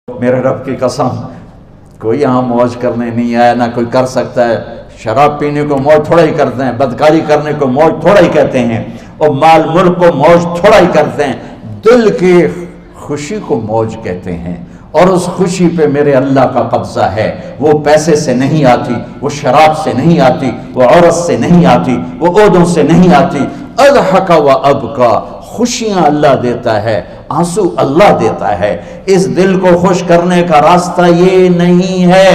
میرے رب کی قسم کوئی یہاں موج کرنے نہیں آیا، نہ کوئی کر سکتا ہے۔ شراب پینے کو موج تھوڑا ہی کرتے ہیں، بدکاری کرنے کو موج تھوڑا ہی کہتے ہیں، اور مال ملک کو موج تھوڑا ہی کرتے ہیں۔ دل کی خوشی کو موج کہتے ہیں، اور اس خوشی پہ میرے اللہ کا قبضہ ہے۔ وہ پیسے سے نہیں آتی، وہ شراب سے نہیں آتی، وہ عورت سے نہیں آتی، وہ عہدوں سے نہیں آتی۔ اضحک و ابکا، خوشیاں اللہ دیتا ہے، آنسو اللہ دیتا ہے۔ اس دل کو خوش کرنے کا راستہ یہ نہیں ہے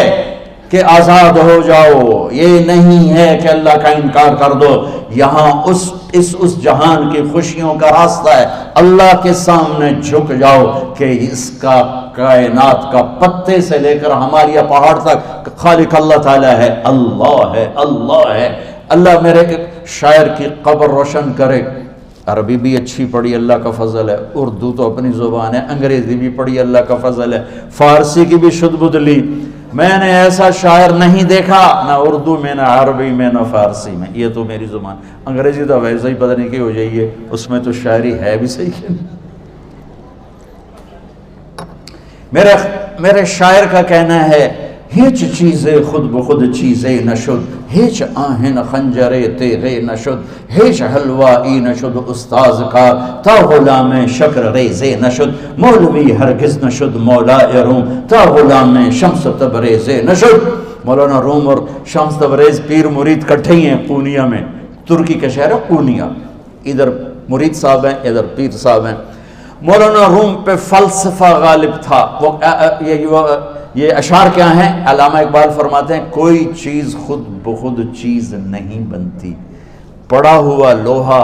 کہ آزاد ہو جاؤ، یہ نہیں ہے کہ اللہ کا انکار کر دو۔ یہاں اس جہان کی خوشیوں کا راستہ ہے اللہ کے سامنے جھک جاؤ کہ اس کا کائنات کا پتے سے لے کر ہمارے پہاڑ تک خالق اللہ تعالیٰ ہے، اللہ ہے، اللہ ہے۔ اللہ میرے شاعر کی قبر روشن کرے۔ عربی بھی اچھی پڑھی، اللہ کا فضل ہے، اردو تو اپنی زبان ہے، انگریزی بھی پڑھی، اللہ کا فضل ہے، فارسی کی بھی شد بد لی۔ میں نے ایسا شاعر نہیں دیکھا، نہ اردو میں، نہ عربی میں، نہ فارسی میں۔ یہ تو میری زبان، انگریزی تو ویسے ہی پتہ نہیں کی ہو جائیے، اس میں تو شاعری ہے بھی صحیح ہے۔ میرے شاعر کا کہنا ہے، ہیچ چیزیں خود بخود چیزیں نشد، ہیچ آہن خنجرے تیغے نشد، ہیچ حلوائی نشد استاذ کا، تا غلام شکر ریزے نشد، مولوی ہرگز نشد مولا روم، تا غلام شمس تبریز نشد۔ مولانا روم اور شمس تبریز پیر مرید کٹھے ہی ہیں پونیا میں، ترکی کا شہر ہے پونیا، ادھر مرید صاحب ہیں، ادھر پیر صاحب ہیں۔ مولانا روم پہ فلسفہ غالب تھا۔ یہ اشعار کیا ہیں؟ علامہ اقبال فرماتے ہیں، کوئی چیز خود بخود چیز نہیں بنتی، پڑا ہوا لوہا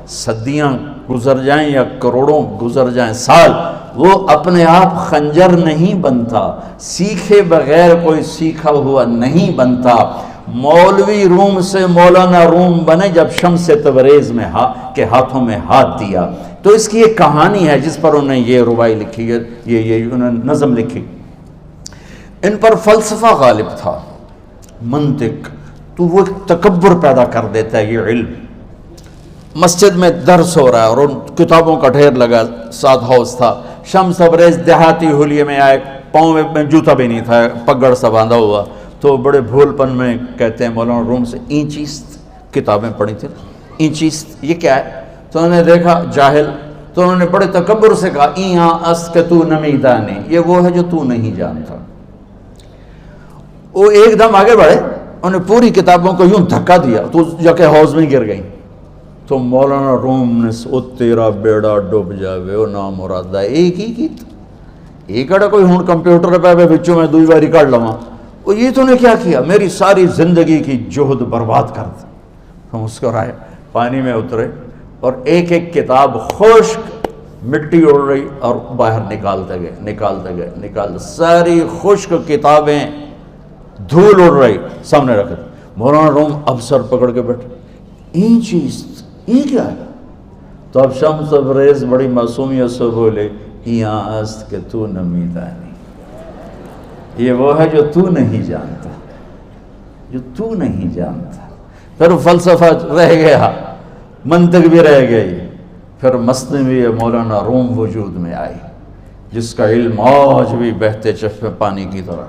صدیاں گزر جائیں یا کروڑوں گزر جائیں سال، وہ اپنے آپ خنجر نہیں بنتا، سیکھے بغیر کوئی سیکھا ہوا نہیں بنتا۔ مولوی روم سے مولانا روم بنے جب شمس تبریز میں کے ہاتھوں میں ہاتھ دیا۔ تو اس کی ایک کہانی ہے جس پر انہوں نے یہ ربائی لکھی ہے، یہ انہوں نے نظم لکھی۔ ان پر فلسفہ غالب تھا، منطق، تو وہ تکبر پیدا کر دیتا ہے یہ علم۔ مسجد میں درس ہو رہا ہے اور ان کتابوں کا ڈھیر لگا، ساتھ ہاؤس تھا۔ شمس تبریز دیہاتی حلیے میں آئے، پاؤں میں جوتا بھی نہیں تھا، پگڑ سا باندھا ہوا، تو بڑے بھول پن میں کہتے ہیں مولانا روم سے، اینچیست کتابیں پڑھی تھیں، اینچیست یہ کیا ہے؟ تو انہوں نے دیکھا جاہل، تو انہوں نے بڑے تکبر سے کہا، ایہاں است کہ تو نمیدانی، یہ وہ ہے جو تو نہیں جانتا۔ وہ ایک دم آگے بڑھے، انہوں نے پوری کتابوں کو یوں دھکا دیا تو جا کے حوض میں گر گئی۔ تو مولانا روم نے او تیرا بیڑا ڈوب جاوے او نام مرادہ، ایک ہی کیت ایک اڑا کوئی ہون کمپیوٹر پہ بچوں میں دوئی باری کر لواں، وہ یہ تو نے کیا کیا، میری ساری زندگی کی جہد برباد کر دی۔ ہم اس کو رائے پانی میں اترے اور ایک ایک کتاب خشک مٹی اڑ رہی اور باہر نکالتے گئے، ساری خشک کتابیں دھول اڑ رہی سامنے رکھ دی۔ مولانا روم اب سر پکڑ کے بیٹھے، این چیز یہ کیا ہے؟ تو اب شمس تبریز بڑی معصومیت سے بولے، یہاں است کہ تو نمیدانی، یہ وہ ہے جو تو نہیں جانتا، جو تو نہیں جانتا۔ پھر فلسفہ رہ گیا، منطق بھی رہ گئی، پھر مثنوی مولانا روم وجود میں آئی، جس کا علم آج بھی بہتے چشمے پانی کی طرح۔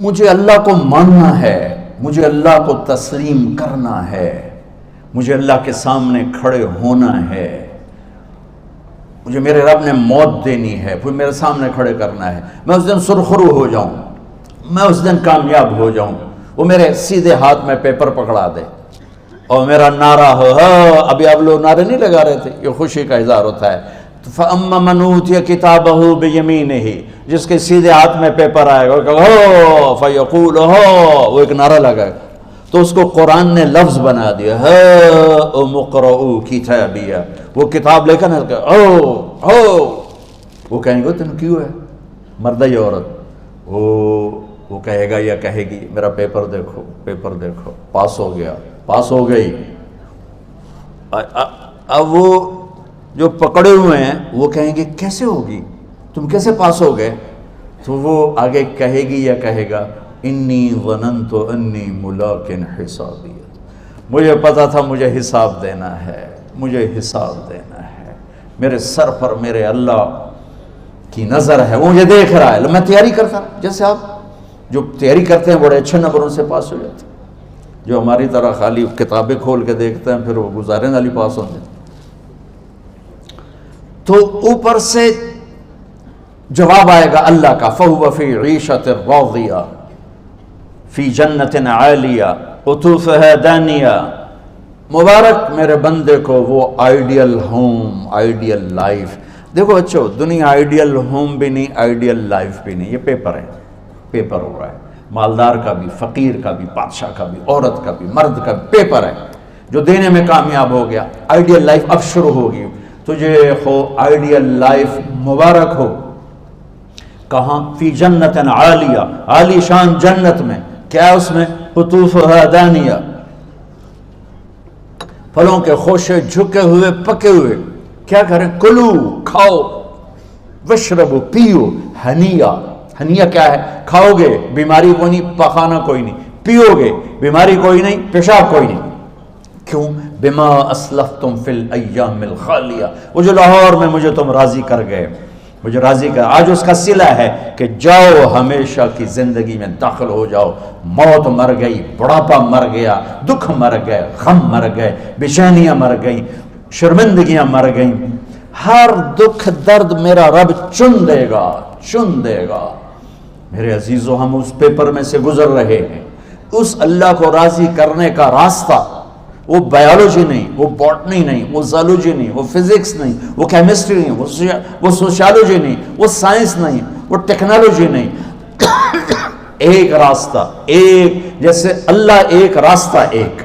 مجھے اللہ کو ماننا ہے، مجھے اللہ کو تسلیم کرنا ہے، مجھے اللہ کے سامنے کھڑے ہونا ہے، مجھے میرے رب نے موت دینی ہے، پھر میرے سامنے کھڑے کرنا ہے، میں اس دن سرخرو ہو جاؤں، میں اس دن کامیاب ہو جاؤں، وہ میرے سیدھے ہاتھ میں پیپر پکڑا دے اور میرا نعرہ ہو، ابھی آپ لوگ نعرے نہیں لگا رہے تھے، یہ خوشی کا اظہار ہوتا ہے۔ فَأَمَّا مَنْ أُوتِيَ كِتَابَهُ بِيَمِينِهِ، جس کے سیدھے ہاتھ میں پیپر آئے گا، فَيَقُولُ وہ ایک نعرہ لگائے گا، تو اس کو قرآن نے لفظ بنا دیا، هَاؤْمُ اقْرَءُوا كِتَابِيَهْ، وہ کتاب لے کر وہ کہیں گے تم کیوں ہے، مرد یا عورت، وہ کہے گا یا کہے گی، میرا پیپر دیکھو، پیپر دیکھو، پاس ہو گیا، پاس ہو گئی۔ اب وہ جو پکڑے ہوئے ہیں وہ کہیں گے کیسے ہوگی، تم کیسے پاس ہو گئے؟ تو وہ آگے کہے گی یا کہے گا، انی ظننت انی ملاق حسابی، مجھے پتا تھا مجھے حساب دینا ہے، مجھے حساب دینا ہے، میرے سر پر میرے اللہ کی نظر ہے، وہ مجھے دیکھ رہا ہے. میں تیاری کرتا ہوں، جیسے آپ جو تیاری کرتے ہیں بڑے اچھے نمبروں سے پاس ہو جاتے ہیں، جو ہماری طرح خالی کتابیں کھول کے دیکھتے ہیں پھر وہ گزارے والی پاس ہوتے ہیں. تو اوپر سے جواب آئے گا اللہ کا، فَهُوَ فِي عِيشَةٍ رَاضِيَةٍ فِي جَنَّةٍ عَالِيَةٍ قُطُوفُهَا دَانِيَةٌ. مبارک میرے بندے کو وہ آئیڈیل ہوم، آئیڈیل لائف. دیکھو بچو، دنیا آئیڈیل ہوم بھی نہیں، آئیڈیل لائف بھی نہیں، یہ پیپر ہے، پیپر ہو رہا ہے. مالدار کا بھی، فقیر کا بھی، بادشاہ کا بھی، عورت کا بھی، مرد کا بھی پیپر ہے. جو دینے میں کامیاب ہو گیا، آئیڈیل لائف اب شروع ہوگی. تجھے ہو آئیڈیل لائف مبارک ہو. کہاں؟ فی جنت عالیہ، عالی شان جنت میں. کیا اس میں؟ قطوفہا دانیہ، پھلوں کے خوشے جھکے ہوئے پکے ہوئے. کیا کریں؟ کلو، کھاؤ، وشربو، پیو، ہنیا. ہنیا کیا ہے؟ کھاؤ گے بیماری کوئی نہیں، پخانہ کوئی نہیں. پیو گے بیماری کوئی نہیں، پیشاب کوئی نہیں. کیوں؟ بما اسلفتم فی الایام الخالیہ. وہ جو لاہور میں مجھے تم راضی کر گئے، مجھے راضی کر، آج اس کا صلہ ہے کہ جاؤ ہمیشہ کی زندگی میں داخل ہو جاؤ. موت مر گئی، بڑھاپا مر گیا، دکھ مر گئے، غم مر گئے، بے چینیاں مر گئیں، شرمندگیاں مر گئیں. ہر دکھ درد میرا رب چن دے گا، چن دے گا. میرے عزیزو، ہم اس پیپر میں سے گزر رہے ہیں. اس اللہ کو راضی کرنے کا راستہ وہ بایولوجی نہیں، وہ باٹنی نہیں، وہ زالوجی نہیں، وہ فزکس نہیں، وہ کیمسٹری نہیں، وہ سوشیالوجی نہیں، وہ سائنس نہیں، وہ ٹیکنالوجی نہیں. ایک راستہ، ایک، جیسے اللہ ایک، راستہ ایک.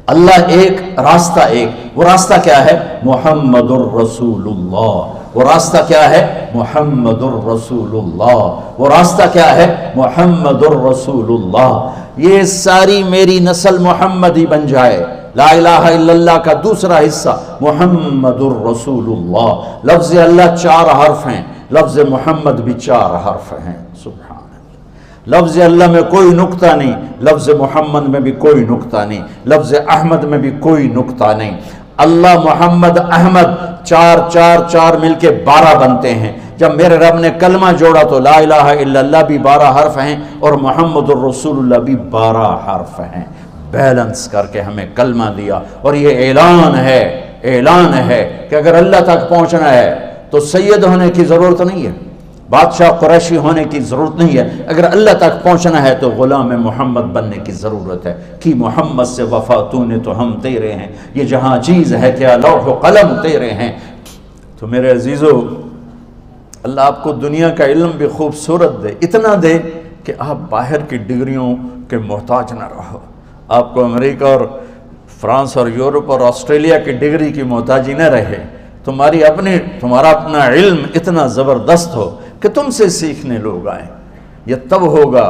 اللہ ایک، راستہ ایک. وہ راستہ کیا ہے؟ محمد الرسول اللہ. وہ راستہ کیا ہے؟ محمد الرسول اللہ. وہ راستہ کیا ہے؟ محمد الرسول اللہ. یہ ساری میری نسل محمدی بن جائے. لا الہ الا اللہ کا دوسرا حصہ محمد الرسول اللہ. لفظ اللہ 4 حرف ہیں، لفظ محمد بھی 4 حرف ہیں. سبحان اللہ. لفظ اللہ میں کوئی نقطہ نہیں، لفظ محمد میں بھی کوئی نقطہ نہیں، لفظ احمد میں بھی کوئی نقطہ نہیں. اللہ، محمد، احمد، 4 4 4 مل کے 12 بنتے ہیں. جب میرے رب نے کلمہ جوڑا تو لا الہ الا اللہ بھی 12 حرف ہیں اور محمد الرسول اللہ بھی 12 حرف ہیں. بیلنس کر کے ہمیں کلمہ دیا. اور یہ اعلان ہے، اعلان ہے کہ اگر اللہ تک پہنچنا ہے تو سید ہونے کی ضرورت نہیں ہے، بادشاہ قریشی ہونے کی ضرورت نہیں ہے. اگر اللہ تک پہنچنا ہے تو غلام محمد بننے کی ضرورت ہے. کہ محمد سے وفا تو نے تو ہم تیرے ہیں، یہ جہاں چیز ہے کیا لوح و قلم تیرے ہیں. تو میرے عزیزو، اللہ آپ کو دنیا کا علم بھی خوبصورت دے، اتنا دے کہ آپ باہر کی ڈگریوں کے محتاج نہ رہو. آپ کو امریکہ اور فرانس اور یورپ اور آسٹریلیا کی ڈگری کی محتاجی نہ رہے. تمہارا اپنا علم اتنا زبردست ہو کہ تم سے سیکھنے لوگ آئیں. یہ تب ہوگا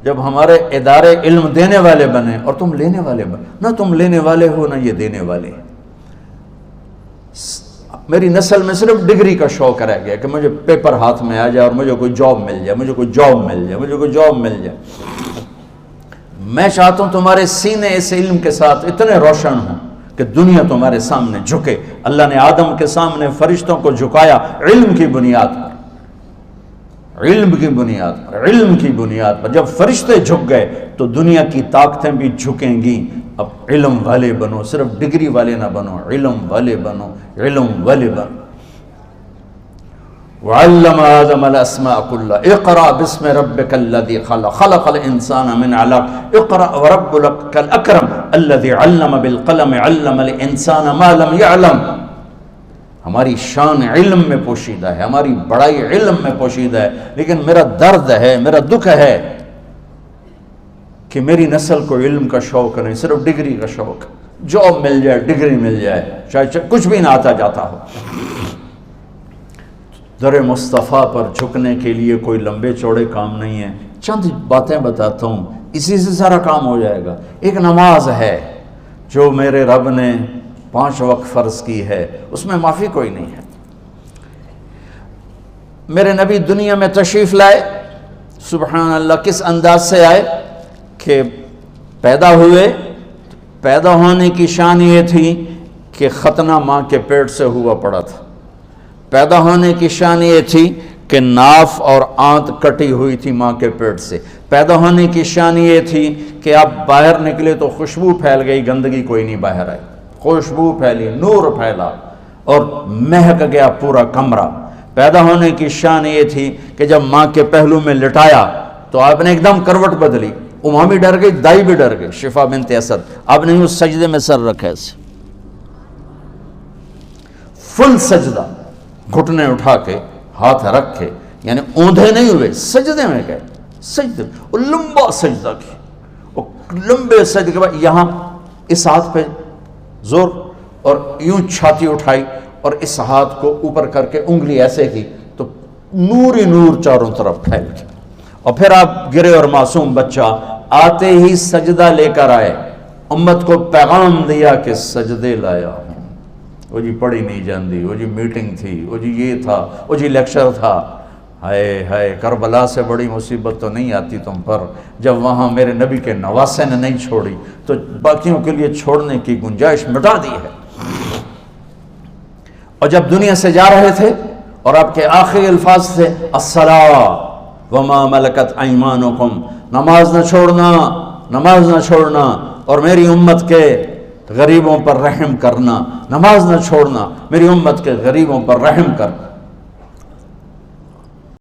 جب ہمارے ادارے علم دینے والے بنے اور تم لینے والے بنے. نہ تم لینے والے ہو نہ یہ دینے والے. میری نسل میں صرف ڈگری کا شوق رہ گیا کہ مجھے پیپر ہاتھ میں آ جائے اور مجھے کوئی جاب مل جائے، مجھے کوئی جاب مل جائے، مجھے کوئی جاب مل جائے. میں چاہتا ہوں تمہارے سینے اس علم کے ساتھ اتنے روشن ہوں کہ دنیا تمہارے سامنے جھکے. اللہ نے آدم کے سامنے فرشتوں کو جھکایا علم کی بنیاد پر، علم کی بنیاد پر، علم کی بنیاد پر. جب فرشتے جھک گئے تو دنیا کی طاقتیں بھی جھکیں گی. اب علم والے بنو، صرف ڈگری والے نہ بنو، علم والے بنو، علم والے بنو. وعلم آدم الاسماء كلها اقرأ باسم ربك الذي خلق خلق الانسان من علق اقرأ وربك الاكرم الذي علم بالقلم علم الانسان ما لم يعلم. ہماری شان علم میں پوشیدہ ہے، ہماری بڑائی علم میں پوشیدہ ہے. لیکن میرا درد ہے، میرا دکھ ہے کہ میری نسل کو علم کا شوق نہیں، صرف ڈگری کا شوق. جاب مل جائے، ڈگری مل جائے، چاہے کچھ بھی نہ آتا جاتا ہو. در مصطفیٰ پر جھکنے کے لیے کوئی لمبے چوڑے کام نہیں ہیں. چند باتیں بتاتا ہوں، اسی سے سارا کام ہو جائے گا. ایک نماز ہے جو میرے رب نے 5 وقت فرض کی ہے، اس میں معافی کوئی نہیں ہے. میرے نبی دنیا میں تشریف لائے، سبحان اللہ، کس انداز سے آئے کہ پیدا ہوئے. پیدا ہونے کی شان یہ تھی کہ ختنہ ماں کے پیٹ سے ہوا پڑا تھا۔ پیدا ہونے کی شان یہ تھی کہ ناف اور آنت کٹی ہوئی تھی ماں کے پیٹ سے۔ پیدا ہونے کی شان یہ تھی کہ آپ باہر نکلے تو خوشبو پھیل گئی، گندگی کوئی نہیں باہر آئی، خوشبو پھیلی، نور پھیلا اور مہک گیا پورا کمرہ۔ پیدا ہونے کی شان یہ تھی کہ جب ماں کے پہلو میں لٹایا تو آپ نے ایک دم کروٹ بدلی، اماں بھی ڈر گئی، دائی بھی ڈر گئی، شفا بنت اسد۔ آپ نے اس سجدے میں سر رکھا ایسے، فل سجدہ، گھٹنے اٹھا کے ہاتھ رکھ کے، یعنی اوندھے نہیں ہوئے، سجدے میں گئے، سجدے اور لمبا سجدہ کیا، اور لمبے سجدے کے بعد یہاں اس ہاتھ پہ زور اور یوں چھاتی اٹھائی اور اس ہاتھ کو اوپر کر کے انگلی ایسے کی تو نور ہی نور چاروں طرف پھیل گیا۔ اور پھر آپ گرے اور معصوم بچہ آتے ہی سجدہ لے کر آئے، امت کو پیغام دیا کہ سجدے لایا ہوں۔ وہ جی پڑھی نہیں جاندی، وہ جی میٹنگ تھی، وہ جی یہ تھا، وہ جی لیکچر تھا۔ ہائے ہائے، کربلا سے بڑی مصیبت تو نہیں آتی تم پر جب وہاں میرے نبی کے نواسے نے نہیں چھوڑی تو باقیوں کے لیے چھوڑنے کی گنجائش مٹا دی ہے۔ اور جب دنیا سے جا رہے تھے اور آپ کے آخری الفاظ تھے الصلاۃ وما ملکت ایمانکم، نماز نہ چھوڑنا، نماز نہ چھوڑنا، اور میری امت کے غریبوں پر رحم کرنا، نماز نہ چھوڑنا، میری امت کے غریبوں پر رحم کر۔